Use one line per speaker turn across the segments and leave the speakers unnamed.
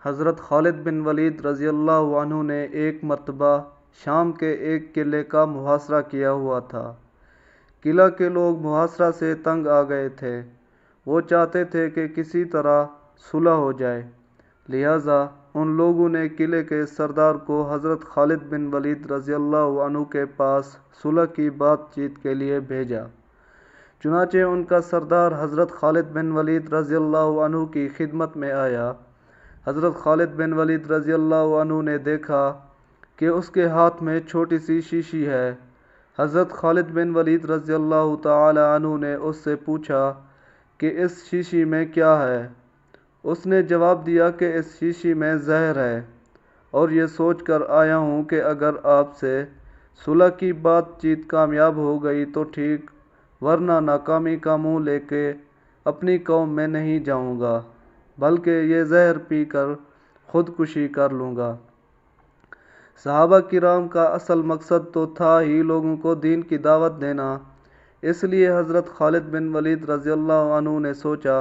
حضرت خالد بن ولید رضی اللہ عنہ نے ایک مرتبہ شام کے ایک قلعے کا محاصرہ کیا ہوا تھا۔ قلعہ کے لوگ محاصرہ سے تنگ آ گئے تھے۔ وہ چاہتے تھے کہ کسی طرح صلح ہو جائے، لہٰذا ان لوگوں نے قلعے کے سردار کو حضرت خالد بن ولید رضی اللہ عنہ کے پاس صلح کی بات چیت کے لیے بھیجا۔ چنانچہ ان کا سردار حضرت خالد بن ولید رضی اللہ عنہ کی خدمت میں آیا۔ حضرت خالد بن ولید رضی اللہ عنہ نے دیکھا کہ اس کے ہاتھ میں چھوٹی سی شیشی ہے۔ حضرت خالد بن ولید رضی اللہ تعالی عنہ نے اس سے پوچھا کہ اس شیشی میں کیا ہے؟ اس نے جواب دیا کہ اس شیشی میں زہر ہے، اور یہ سوچ کر آیا ہوں کہ اگر آپ سے صلح کی بات چیت کامیاب ہو گئی تو ٹھیک، ورنہ ناکامی کا منہ لے کے اپنی قوم میں نہیں جاؤں گا، بلکہ یہ زہر پی کر خودکشی کر لوں گا۔ صحابہ کرام کا اصل مقصد تو تھا ہی لوگوں کو دین کی دعوت دینا، اس لیے حضرت خالد بن ولید رضی اللہ عنہ نے سوچا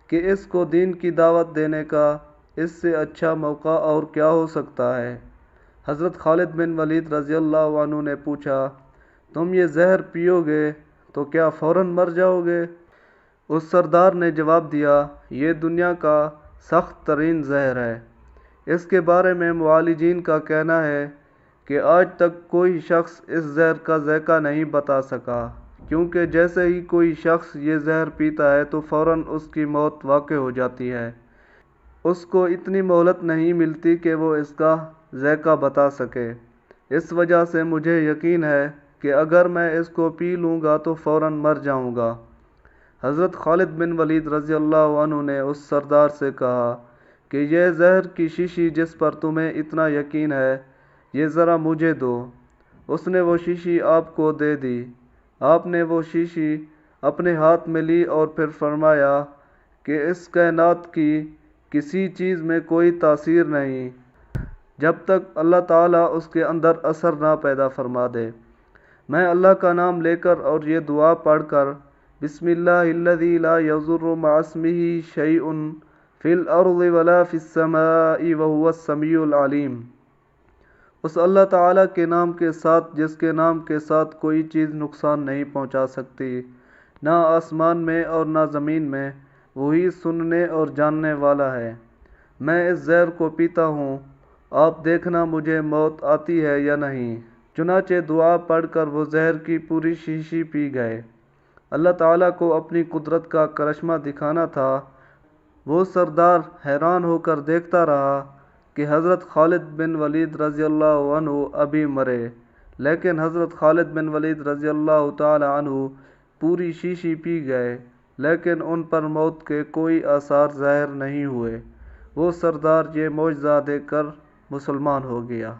کہ اس کو دین کی دعوت دینے کا اس سے اچھا موقع اور کیا ہو سکتا ہے۔ حضرت خالد بن ولید رضی اللہ عنہ نے پوچھا، تم یہ زہر پیو گے تو کیا فوراً مر جاؤ گے؟ اس سردار نے جواب دیا، یہ دنیا کا سخت ترین زہر ہے۔ اس کے بارے میں معالجین کا کہنا ہے کہ آج تک کوئی شخص اس زہر کا ذائقہ نہیں بتا سکا، کیونکہ جیسے ہی کوئی شخص یہ زہر پیتا ہے تو فوراً اس کی موت واقع ہو جاتی ہے۔ اس کو اتنی مہلت نہیں ملتی کہ وہ اس کا ذائقہ بتا سکے۔ اس وجہ سے مجھے یقین ہے کہ اگر میں اس کو پی لوں گا تو فوراً مر جاؤں گا۔ حضرت خالد بن ولید رضی اللہ عنہ نے اس سردار سے کہا کہ یہ زہر کی شیشی جس پر تمہیں اتنا یقین ہے، یہ ذرا مجھے دو۔ اس نے وہ شیشی آپ کو دے دی۔ آپ نے وہ شیشی اپنے ہاتھ میں لی اور پھر فرمایا کہ اس کائنات کی کسی چیز میں کوئی تاثیر نہیں جب تک اللہ تعالیٰ اس کے اندر اثر نہ پیدا فرما دے۔ میں اللہ کا نام لے کر اور یہ دعا پڑھ کر، بسم اللہ الذی لا یضر مع اسمہ شیء فی الارض ولا فی السماء وہو السمیع العلیم، اس اللہ تعالیٰ کے نام کے ساتھ جس کے نام کے ساتھ کوئی چیز نقصان نہیں پہنچا سکتی، نہ آسمان میں اور نہ زمین میں، وہی سننے اور جاننے والا ہے۔ میں اس زہر کو پیتا ہوں، آپ دیکھنا مجھے موت آتی ہے یا نہیں۔ چنانچہ دعا پڑھ کر وہ زہر کی پوری شیشی پی گئے۔ اللہ تعالیٰ کو اپنی قدرت کا کرشمہ دکھانا تھا۔ وہ سردار حیران ہو کر دیکھتا رہا کہ حضرت خالد بن ولید رضی اللہ عنہ ابھی مرے، لیکن حضرت خالد بن ولید رضی اللہ تعالی عنہ پوری شیشی پی گئے، لیکن ان پر موت کے کوئی آثار ظاہر نہیں ہوئے۔ وہ سردار یہ معجزہ دیکھ کر مسلمان ہو گیا۔